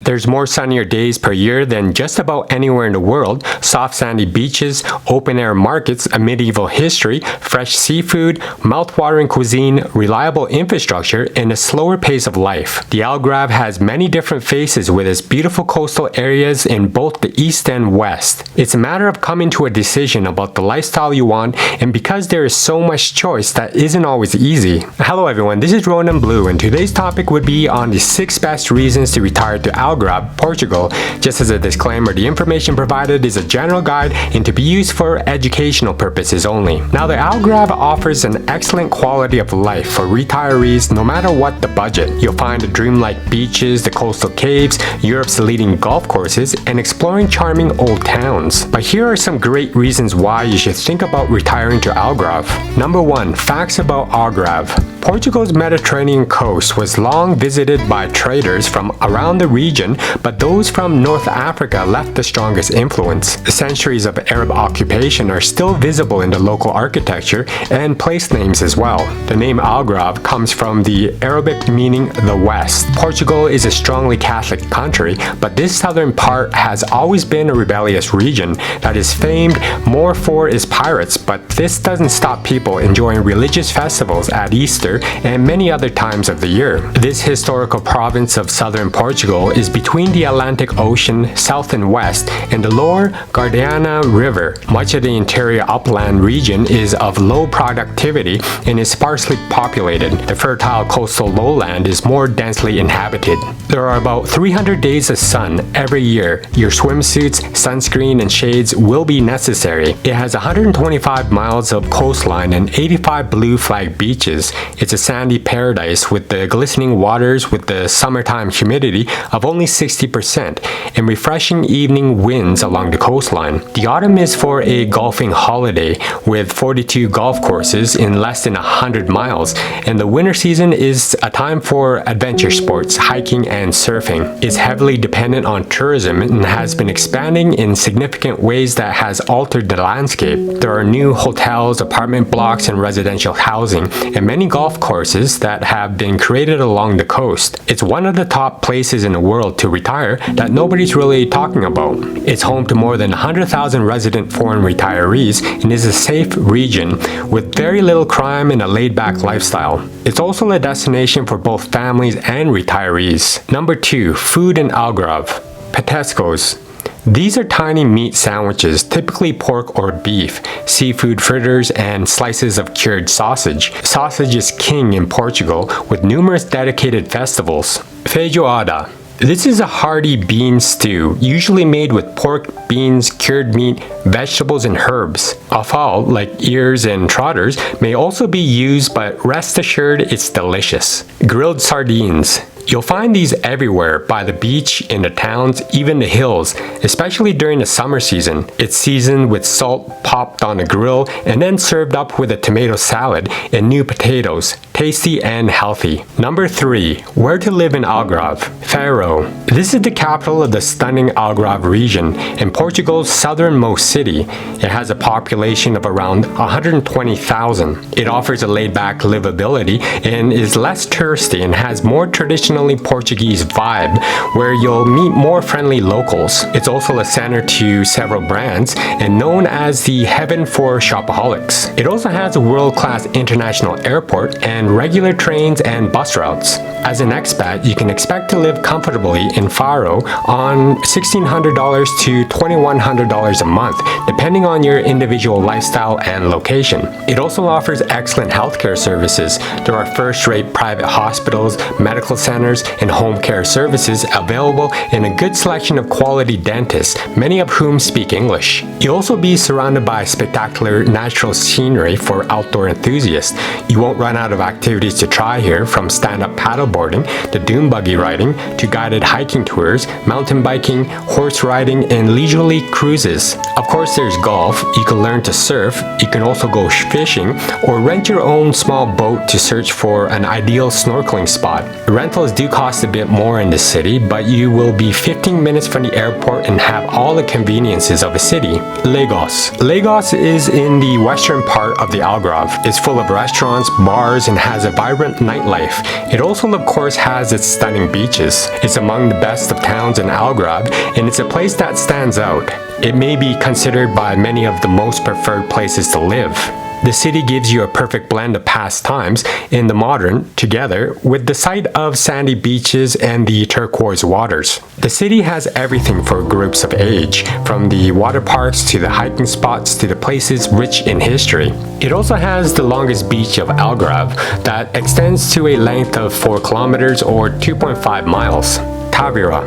There's more sunnier days per year than just about anywhere in the world, soft sandy beaches, open-air markets, a medieval history, fresh seafood, mouth-watering cuisine, reliable infrastructure, and a slower pace of life. The Algarve has many different faces with its beautiful coastal areas in both the east and west. It's a matter of coming to a decision about the lifestyle you want, and because there is so much choice, that isn't always easy. Hello everyone, this is Ronan Blue, and today's topic would be on the 6 best reasons to retire to Algarve, Portugal. Just as a disclaimer, the information provided is a general guide and to be used for educational purposes only. Now, the Algarve offers an excellent quality of life for retirees no matter what the budget. You'll find the dreamlike beaches, the coastal caves, Europe's leading golf courses, and exploring charming old towns. But here are some great reasons why you should think about retiring to Algarve. Number 1. Facts about Algarve. Portugal's Mediterranean coast was long visited by traders from around the region, but those from North Africa left the strongest influence. The centuries of Arab occupation are still visible in the local architecture and place names as well. The name Algarve comes from the Arabic meaning the West. Portugal is a strongly Catholic country, but this southern part has always been a rebellious region that is famed more for its pirates, but this doesn't stop people enjoying religious festivals at Easter and many other times of the year. This historical province of southern Portugal is between the Atlantic Ocean, south and west, and the lower Guadiana River. Much of the interior upland region is of low productivity and is sparsely populated. The fertile coastal lowland is more densely inhabited. There are about 300 days of sun every year. Your swimsuits, sunscreen, and shades will be necessary. It has 125 miles of coastline and 85 blue flag beaches. It's a sandy paradise with the glistening waters with the summertime humidity of only 60% and refreshing evening winds along the coastline. The autumn is for a golfing holiday with 42 golf courses in less than 100 miles, and the winter season is a time for adventure sports, hiking and surfing. It's heavily dependent on tourism and has been expanding in significant ways that has altered the landscape. There are new hotels, apartment blocks, and residential housing, and many golf courses that have been created along the coast. It's one of the top places in the world to retire that nobody's really talking about. It's home to more than 100,000 resident foreign retirees and is a safe region with very little crime and a laid-back lifestyle. It's also a destination for both families and retirees. Number 2. Food in Algarve. Pestiscos. These are tiny meat sandwiches, typically pork or beef, seafood fritters, and slices of cured sausage. Sausage is king in Portugal, with numerous dedicated festivals. Feijoada. This is a hearty bean stew, usually made with pork, beans, cured meat, vegetables, and herbs. Offal, like ears and trotters, may also be used, but rest assured it's delicious. Grilled sardines. You'll find these everywhere, by the beach, in the towns, even the hills, especially during the summer season. It's seasoned with salt popped on a grill and then served up with a tomato salad and new potatoes. Tasty and healthy. Number 3. Where to live in Algarve. Faro. This is the capital of the stunning Algarve region and Portugal's southernmost city. It has a population of around 120,000. It offers a laid-back livability and is less touristy and has more traditional Portuguese vibe where you'll meet more friendly locals. It's also a center to several brands and known as the heaven for shopaholics. It also has a world-class international airport and regular trains and bus routes. As an expat, you can expect to live comfortably in Faro on $1,600 to $2,100 a month, depending on your individual lifestyle and location. It also offers excellent healthcare services. There are first-rate private hospitals, medical centers, and home care services available in a good selection of quality dentists, many of whom speak English. You'll also be surrounded by spectacular natural scenery for outdoor enthusiasts. You won't run out of activities to try here, from stand-up paddleboarding, to dune buggy riding, to guided hiking tours, mountain biking, horse riding, and leisurely cruises. Of course, there's golf. You can learn to surf. You can also go fishing or rent your own small boat to search for an ideal snorkeling spot. The rental is do cost a bit more in the city, but you will be 15 minutes from the airport and have all the conveniences of a city. Lagos. Lagos is in the western part of the Algarve. It's full of restaurants, bars, and has a vibrant nightlife. It also, of course, has its stunning beaches. It's among the best of towns in Algarve, and it's a place that stands out. It may be considered by many of the most preferred places to live. The city gives you a perfect blend of pastimes in the modern together with the sight of sandy beaches and the turquoise waters. The city has everything for groups of age, from the water parks to the hiking spots to the places rich in history. It also has the longest beach of Algarve that extends to a length of 4 kilometers or 2.5 miles. Tavira.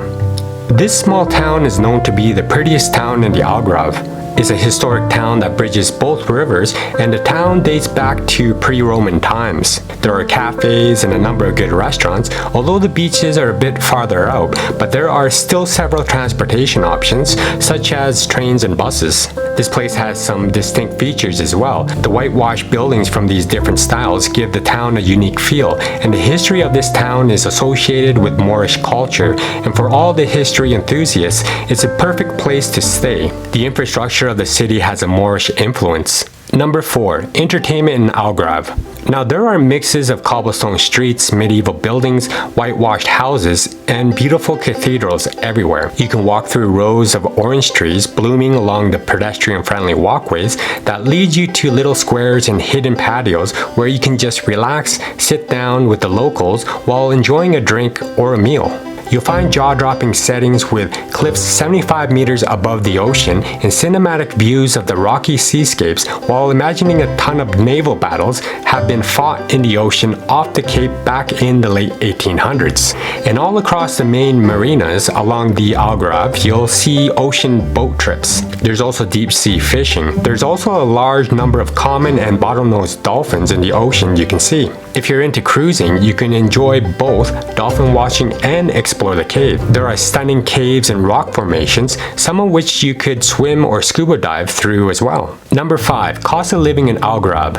This small town is known to be the prettiest town in the Algarve. It's a historic town that bridges both rivers, and the town dates back to pre-Roman times. There are cafes and a number of good restaurants, although the beaches are a bit farther out, but there are still several transportation options, such as trains and buses. This place has some distinct features as well. The whitewashed buildings from these different styles give the town a unique feel, and the history of this town is associated with Moorish culture, and for all the history enthusiasts, it's a perfect place to stay. The infrastructure of the city has a Moorish influence. Number 4. Entertainment in Algarve. Now there are mixes of cobblestone streets, medieval buildings, whitewashed houses, and beautiful cathedrals everywhere. You can walk through rows of orange trees blooming along the pedestrian-friendly walkways that lead you to little squares and hidden patios where you can just relax, sit down with the locals while enjoying a drink or a meal. You'll find jaw-dropping settings with cliffs 75 meters above the ocean and cinematic views of the rocky seascapes while imagining a ton of naval battles have been fought in the ocean off the Cape back in the late 1800s. And all across the main marinas along the Algarve, you'll see ocean boat trips. There's also deep sea fishing. There's also a large number of common and bottlenose dolphins in the ocean you can see. If you're into cruising, you can enjoy both dolphin watching and explore the cave. There are stunning caves and rock formations, some of which you could swim or scuba dive through as well. Number 5. Cost of living in Algarve.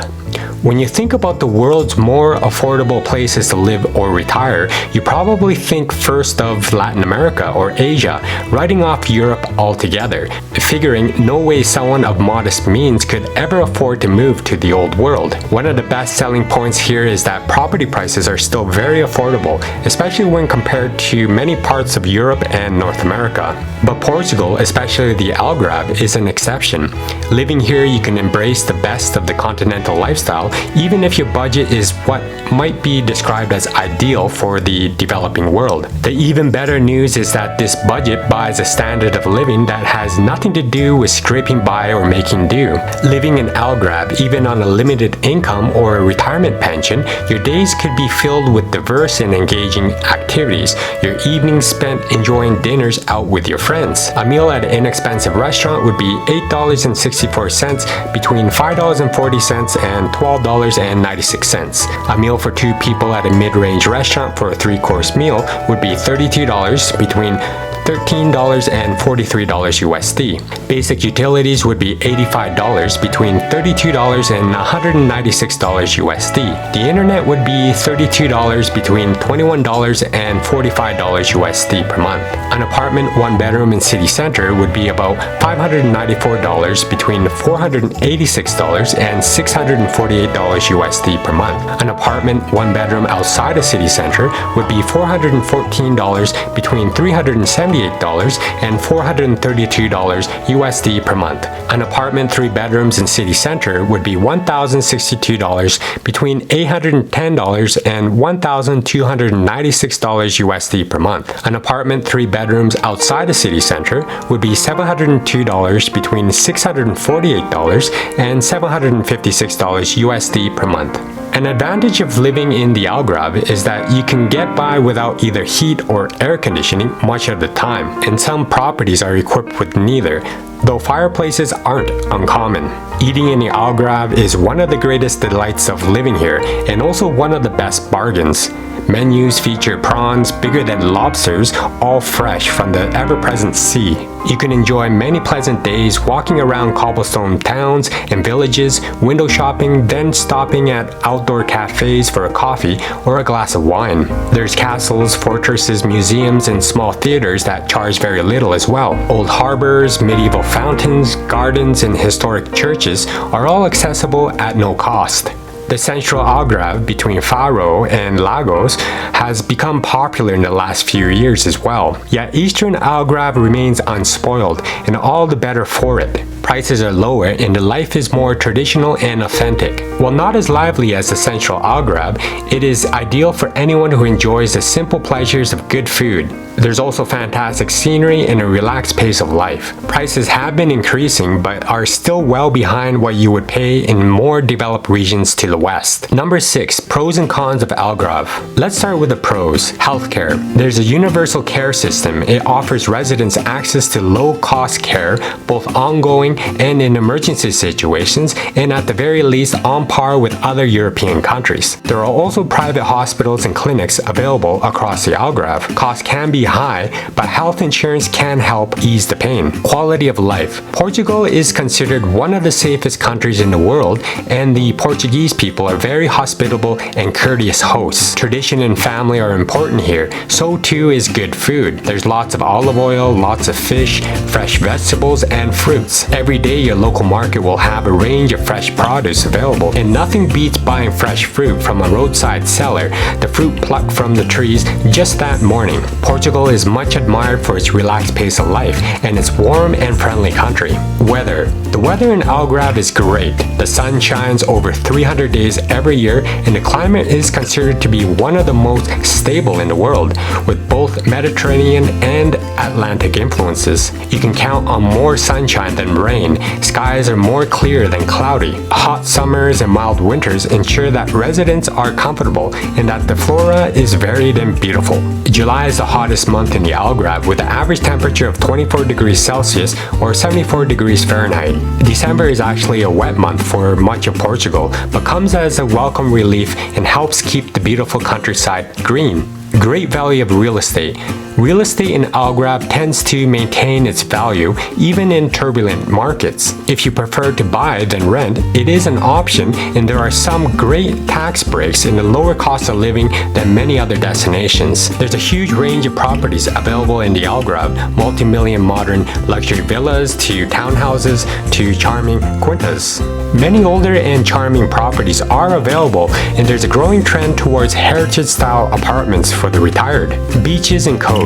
When you think about the world's more affordable places to live or retire, you probably think first of Latin America or Asia, writing off Europe altogether, figuring no way someone of modest means could ever afford to move to the old world. One of the best selling points here is that property prices are still very affordable, especially when compared to many parts of Europe and North America. But Portugal, especially the Algarve, is an exception. Living here, you can embrace the best of the continental lifestyle, even if your budget is what might be described as ideal for the developing world. The even better news is that this budget buys a standard of living that has nothing to do with scraping by or making do. Living in Algarve, even on a limited income or a retirement pension, your days could be filled with diverse and engaging activities, your evenings spent enjoying dinners out with your friends. A meal at an inexpensive restaurant would be $8.64 between $5.40 and $12.96. A meal for 2 people at a mid-range restaurant for a 3-course meal would be $32 between $13 and $43 USD. Basic utilities would be $85 between $32 and $196 USD. The internet would be $32 between $21 and $45 USD per month. An apartment 1-bedroom in city center would be about $594 between $486 and $648 USD per month. An apartment 1-bedroom outside a city center would be $414 between $378 and $432 USD per month. An apartment 3 bedrooms in city center would be $1,062 between $810 and $1,296 USD per month. An apartment 3 bedrooms outside the city center would be $702 between $648 and $756 USD per month. An advantage of living in the Algarve is that you can get by without either heat or air conditioning much of the time, and some properties are equipped with neither, though fireplaces aren't uncommon. Eating in the Algarve is one of the greatest delights of living here, and also one of the best bargains. Menus feature prawns bigger than lobsters, all fresh from the ever-present sea. You can enjoy many pleasant days walking around cobblestone towns and villages, window shopping, then stopping at outdoor cafes for a coffee or a glass of wine. There's castles, fortresses, museums, and small theaters that charge very little as well. Old harbors, medieval fountains, gardens, and historic churches are all accessible at no cost. The central Algarve between Faro and Lagos has become popular in the last few years as well. Yet eastern Algarve remains unspoiled, and all the better for it. Prices are lower and the life is more traditional and authentic. While not as lively as the central Algarve, it is ideal for anyone who enjoys the simple pleasures of good food. There's also fantastic scenery and a relaxed pace of life. Prices have been increasing but are still well behind what you would pay in more developed regions to the west. Number 6. Pros and cons of Algarve. Let's start with the pros. Healthcare. There's a universal care system. It offers residents access to low-cost care, both ongoing and in emergency situations, and at the very least on par with other European countries. There are also private hospitals and clinics available across the Algarve. Costs can be high, but health insurance can help ease the pain. Quality of life. Portugal is considered one of the safest countries in the world, and the Portuguese people are very hospitable and courteous hosts. Tradition and family are important here, so too is good food. There's lots of olive oil, lots of fish, fresh vegetables, and fruits. Every day your local market will have a range of fresh produce available, and nothing beats buying fresh fruit from a roadside seller, the fruit plucked from the trees just that morning. Portugal is much admired for its relaxed pace of life and its warm and friendly country. Weather. The weather in Algarve is great. The sun shines over 300 days every year, and the climate is considered to be one of the most stable in the world, with both Mediterranean and Atlantic influences. You can count on more sunshine than rain. Skies are more clear than cloudy. Hot summers and mild winters ensure that residents are comfortable and that the flora is varied and beautiful. July is the hottest month in the Algarve, with an average temperature of 24 degrees Celsius or 74 degrees Fahrenheit. December is actually a wet month for much of Portugal, but comes as a welcome relief and helps keep the beautiful countryside green. Great value of real estate. Real estate in Algarve tends to maintain its value even in turbulent markets. If you prefer to buy than rent, it is an option, and there are some great tax breaks in the lower cost of living than many other destinations. There's a huge range of properties available in the Algarve, multi-million modern luxury villas to townhouses to charming quintas. Many older and charming properties are available, and there's a growing trend towards heritage-style apartments for the retired. Beaches and coasts.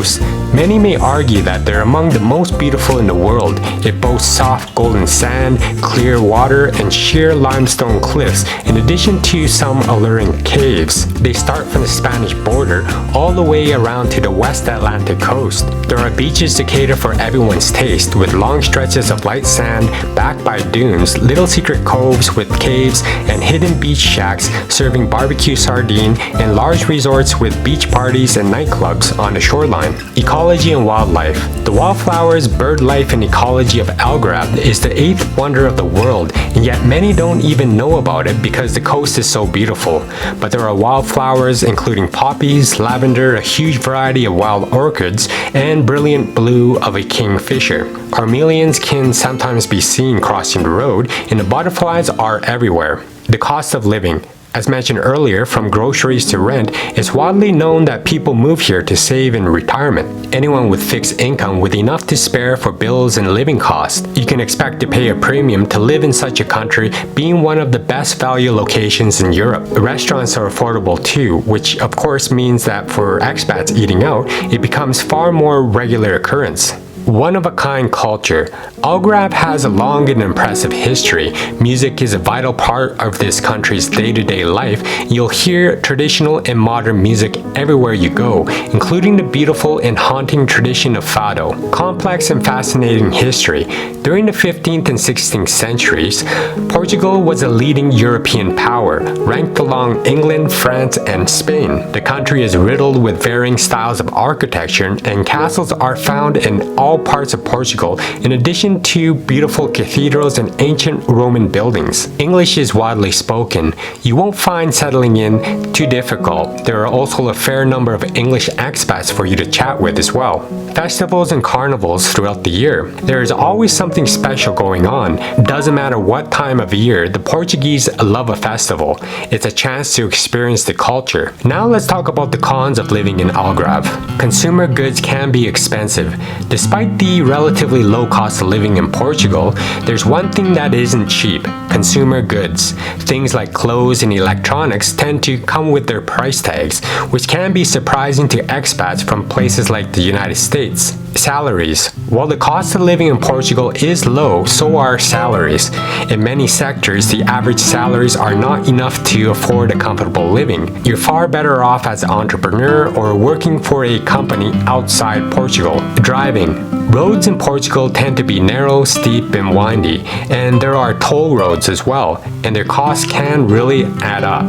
Many may argue that they're among the most beautiful in the world. It boasts soft golden sand, clear water, and sheer limestone cliffs, in addition to some alluring caves. They start from the Spanish border all the way around to the West Atlantic coast. There are beaches to cater for everyone's taste, with long stretches of light sand backed by dunes, little secret coves with caves, and hidden beach shacks serving barbecue sardine, and large resorts with beach parties and nightclubs on the shoreline. Ecology and wildlife. The wildflowers, bird life, and ecology of Algarve is the 8th wonder of the world, and yet many don't even know about it because the coast is so beautiful. But there are wildflowers including poppies, lavender, a huge variety of wild orchids, and brilliant blue of a kingfisher. Carmelians can sometimes be seen crossing the road, and the butterflies are everywhere. The cost of living. As mentioned earlier, from groceries to rent, it's widely known that people move here to save in retirement. Anyone with fixed income with enough to spare for bills and living costs, you can expect to pay a premium to live in such a country, being one of the best value locations in Europe. Restaurants are affordable too, which of course means that for expats eating out, it becomes far more regular occurrence. One-of-a-kind culture. Algarve has a long and impressive history. Music is a vital part of this country's day-to-day life. You'll hear traditional and modern music everywhere you go, including the beautiful and haunting tradition of fado. Complex and fascinating history. During the 15th and 16th centuries, Portugal was a leading European power, ranked along England, France, and Spain. The country is riddled with varying styles of architecture, and castles are found in all all parts of Portugal, in addition to beautiful cathedrals and ancient Roman buildings. English is widely spoken. You won't find settling in too difficult. There are also a fair number of English expats for you to chat with as well. Festivals and carnivals throughout the year. There is always something special going on. Doesn't matter what time of year, the Portuguese love a festival. It's a chance to experience the culture. Now let's talk about the cons of living in Algarve. Consumer goods can be expensive. Despite the relatively low cost of living in Portugal, there's one thing that isn't cheap: consumer goods. Things like clothes and electronics tend to come with their price tags, which can be surprising to expats from places like the United States. Salaries. While the cost of living in Portugal is low, so are salaries. In many sectors, the average salaries are not enough to afford a comfortable living. You're far better off as an entrepreneur or working for a company outside Portugal. Driving. Roads in Portugal tend to be narrow, steep, and windy, and there are toll roads as well, and their costs can really add up.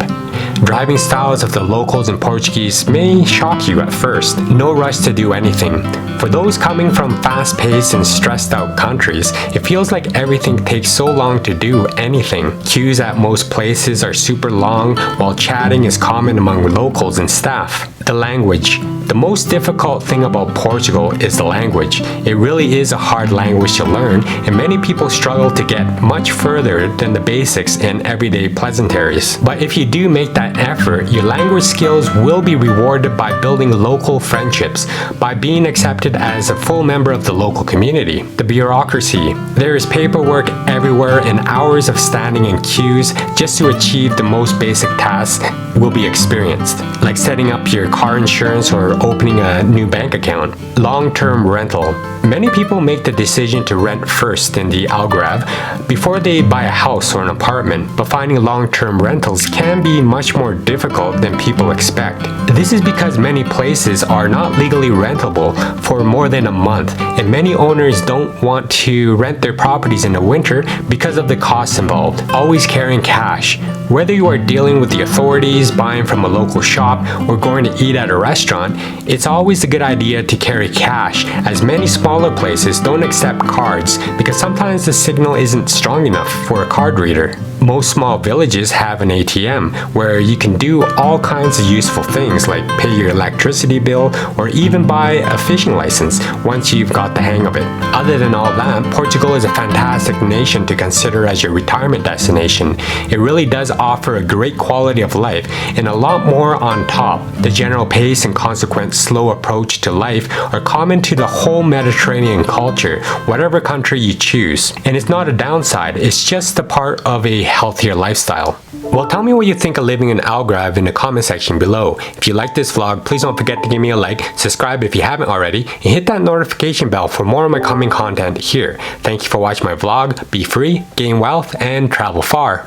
Driving styles of the locals in Portuguese may shock you at first. No rush to do anything. For those coming from fast-paced and stressed-out countries, it feels like everything takes so long to do anything. Queues at most places are super long, while chatting is common among locals and staff. The language. The most difficult thing about Portugal is the language. It really is a hard language to learn, and many people struggle to get much further than the basics and everyday pleasantries. But if you do make that effort, your language skills will be rewarded by building local friendships, by being accepted as a full member of the local community. The bureaucracy. There is paperwork everywhere, and hours of standing in queues just to achieve the most basic tasks will be experienced, like setting up your car insurance or opening a new bank account. Long-term rental. Many people make the decision to rent first in the Algarve before they buy a house or an apartment, but finding long-term rentals can be much more difficult than people expect. This is because many places are not legally rentable for more than a month, and many owners don't want to rent their properties in the winter because of the costs involved. Always carrying cash. Whether you are dealing with the authorities, buying from a local shop, or going to eat at a restaurant, it's always a good idea to carry cash, as many smaller places don't accept cards because sometimes the signal isn't strong enough for a card reader. Most small villages have an ATM where you can do all kinds of useful things like pay your electricity bill or even buy a fishing license once you've got the hang of it. Other than all that, Portugal is a fantastic nation to consider as your retirement destination. It really does offer a great quality of life and a lot more on top. The general pace and consequent slow approach to life are common to the whole Mediterranean culture, whatever country you choose. And it's not a downside, it's just a part of a healthier lifestyle. Well, tell me what you think of living in Algarve in the comment section below. If you like this vlog, please don't forget to give me a like, subscribe if you haven't already, and hit that notification bell for more of my coming content here. Thank you for watching my vlog. Be free, gain wealth, and travel far.